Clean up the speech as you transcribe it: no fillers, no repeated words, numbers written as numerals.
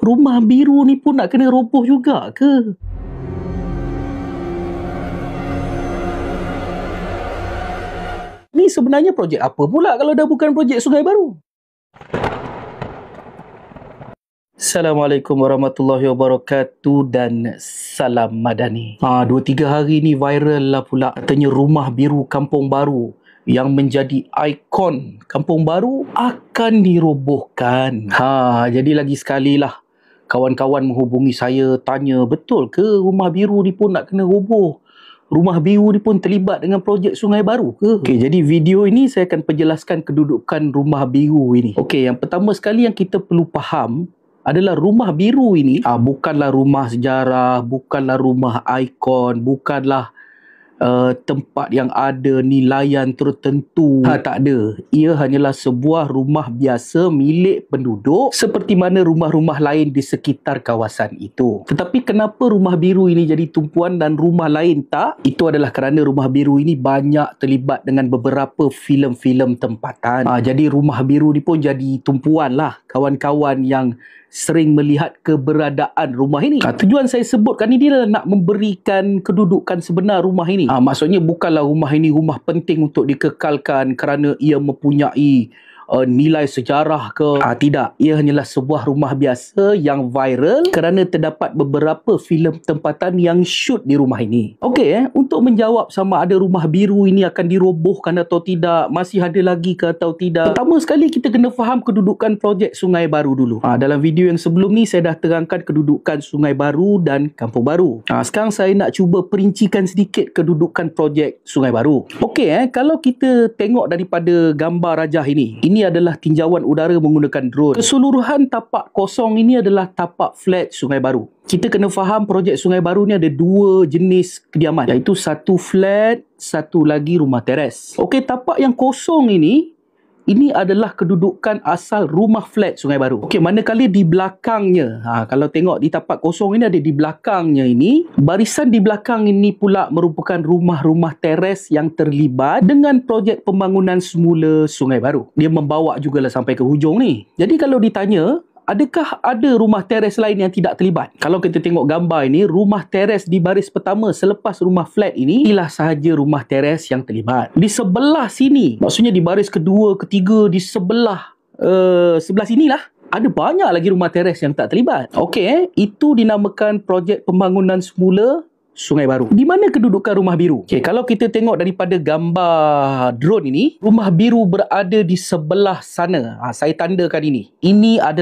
Rumah biru ni pun nak kena roboh juga ke? Ni sebenarnya projek apa pula kalau dah bukan projek Sungai Baru? Assalamualaikum warahmatullahi wabarakatuh dan salam madani. 2-3 hari ni viral lah pula katanya rumah biru Kampung Baru yang menjadi ikon Kampung Baru akan dirobohkan. Jadi lagi sekali lah kawan-kawan menghubungi saya tanya, betul ke rumah biru ni pun nak kena roboh? Rumah biru ni pun terlibat dengan projek Sungai Baru ke? Okey, jadi video ini saya akan penjelaskan kedudukan rumah biru ini. Okey, yang pertama sekali yang kita perlu faham adalah rumah biru ini bukanlah rumah sejarah, bukanlah rumah ikon, bukanlah tempat yang ada nilaian tertentu. Tak ada. Ia hanyalah sebuah rumah biasa milik penduduk seperti mana rumah-rumah lain di sekitar kawasan itu. Tetapi kenapa rumah biru ini jadi tumpuan dan rumah lain tak? Itu adalah kerana rumah biru ini banyak terlibat dengan beberapa filem-filem tempatan. Jadi rumah biru ni pun jadi tumpuan lah kawan-kawan yang sering melihat keberadaan rumah ini. Tujuan saya sebutkan ini adalah nak memberikan kedudukan sebenar rumah ini. Maksudnya bukanlah rumah ini rumah penting untuk dikekalkan kerana ia mempunyai nilai sejarah ke. Tidak. Ia hanyalah sebuah rumah biasa yang viral kerana terdapat beberapa filem tempatan yang shoot di rumah ini. Okey, untuk menjawab sama ada rumah biru ini akan dirobohkan atau tidak, masih ada lagi ke atau tidak, pertama sekali kita kena faham kedudukan projek Sungai Baru dulu. Dalam video yang sebelum ni saya dah terangkan kedudukan Sungai Baru dan Kampung Baru. Sekarang saya nak cuba perincikan sedikit kedudukan projek Sungai Baru. Okey, kalau kita tengok daripada gambar rajah ini adalah tinjauan udara menggunakan drone. Keseluruhan tapak kosong ini adalah tapak flat Sungai Baru. Kita kena faham projek Sungai Baru ni ada dua jenis kediaman, iaitu satu flat, satu lagi rumah teres. Okey, tapak yang kosong ini adalah kedudukan asal rumah flat Sungai Baru. Okey, manakala di belakangnya, kalau tengok di tapak kosong ini ada di belakangnya ini, barisan di belakang ini pula merupakan rumah-rumah teres yang terlibat dengan projek pembangunan semula Sungai Baru. Dia membawa jugalah sampai ke hujung ni. Jadi kalau ditanya, adakah ada rumah teres lain yang tidak terlibat? Kalau kita tengok gambar ini, rumah teres di baris pertama selepas rumah flat ini, inilah sahaja rumah teres yang terlibat. Di sebelah sini, maksudnya di baris kedua, ketiga, di sebelah sinilah, ada banyak lagi rumah teres yang tak terlibat. Okey, itu dinamakan projek pembangunan semula Sungai Baru. Di mana kedudukan rumah biru? Okey, kalau kita tengok daripada gambar drone ini, rumah biru berada di sebelah sana. Saya tandakan ini. Ini adalah